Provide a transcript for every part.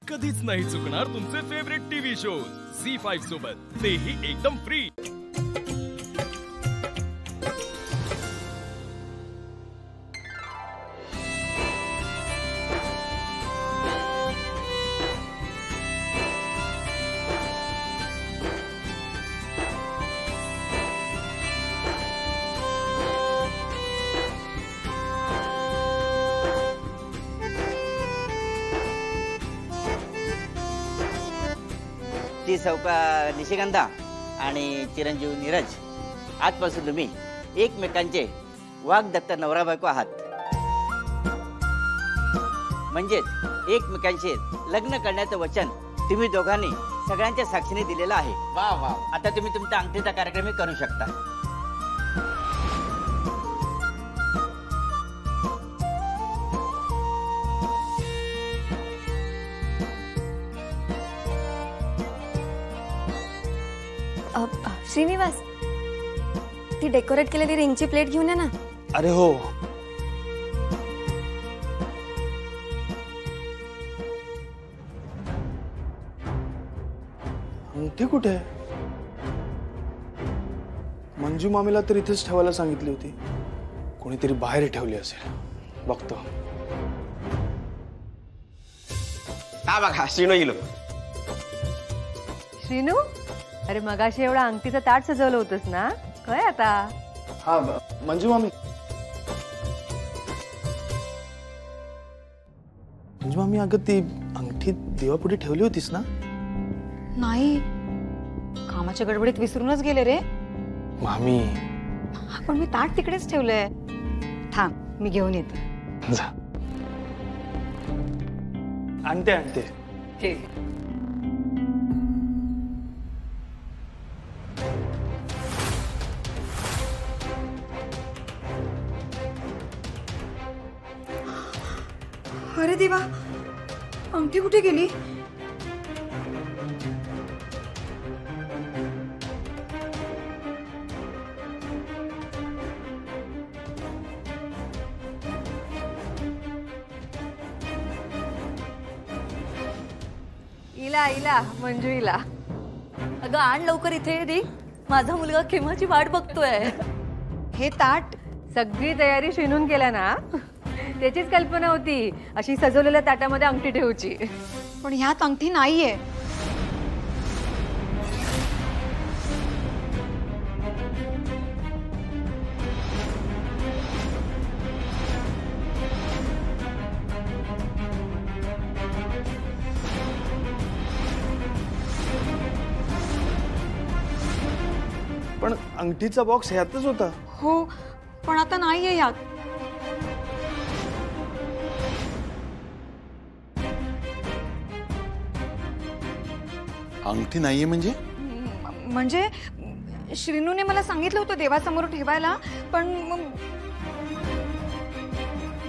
कधीच नाही चुकणार तुमचे फेवरेट टीव्ही शोज झी5 सोबत, तेही एकदम फ्री। ती सौका निशिगंधा आणि चिरंजीव नीरज, आजपासून तुम्ही एकमेकांचे वाग्दत्त नवरा बायको आहात। म्हणजेच एकमेकांशी लग्न करण्याचं वचन तुम्ही दोघांनी सगळ्यांच्या साक्षीने दिलेलं आहे। वा वा, आता तुम्ही तुमचा अंगठीचा कार्यक्रम करू शकता। श्रीनिवास, ती डेकोरेट केलेली रिंगची प्लेट घेऊन या ना। अरे हो, अंगठी कुठे आहे? मंजू मामीला तर इथेच ठेवायला सांगितली होती, कोणीतरी बाहेर ठेवली असेल, बघतो। हा बघा, श्रीनू गेलो। श्रीनू, अरे मगाशी एवढा अंगठीचं ताट सजवलं होतंस ना, काय आता? हा मंजू मामी, मंजू मामी, अगं ती अंगठी देवापुढे ठेवली होतीस ना? नाही, कामाच्या गडबडीत विसरूनच गेले रे मामी। पण मी ताट तिकडेच ठेवलंय, थांब मी घेऊन येते। जा, आणते आणते। ठीक। अरे देवा, अंगठी कुठे गेली? इला इला, मंजू इला, अगं आण लवकर इथे रिंग, माझा मुलगा केव्हाची वाट बघतोय। हे ताट सगळी तयारी श्रीनून केल्या ना? त्याचीच कल्पना होती अशी सजवलेल्या ताटामध्ये अंगठी ठेवची। पण ह्यात अंगठी नाहीये। पण अंगठीचा बॉक्स ह्यातच होता। हो, पण आता नाहीये ह्यात। अंगठी नाहीये म्हणजे श्रीनूने मला सांगितलं होतं देवासमोर ठेवायला, पण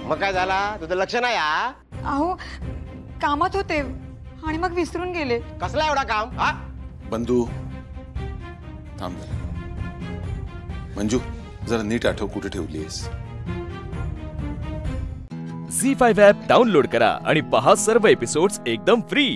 मग काय झाला? तुझं लक्ष नाही? अहो कामात होते आणि मग विसरून गेले। कसला एवढा काम? हा बंधू, थांब जरा। मंजू, जरा नीट आठव कुठे ठेवलीस। झी5 ॲप डाउनलोड करा आणि पहा सर्व एपिसोड्स एकदम फ्री।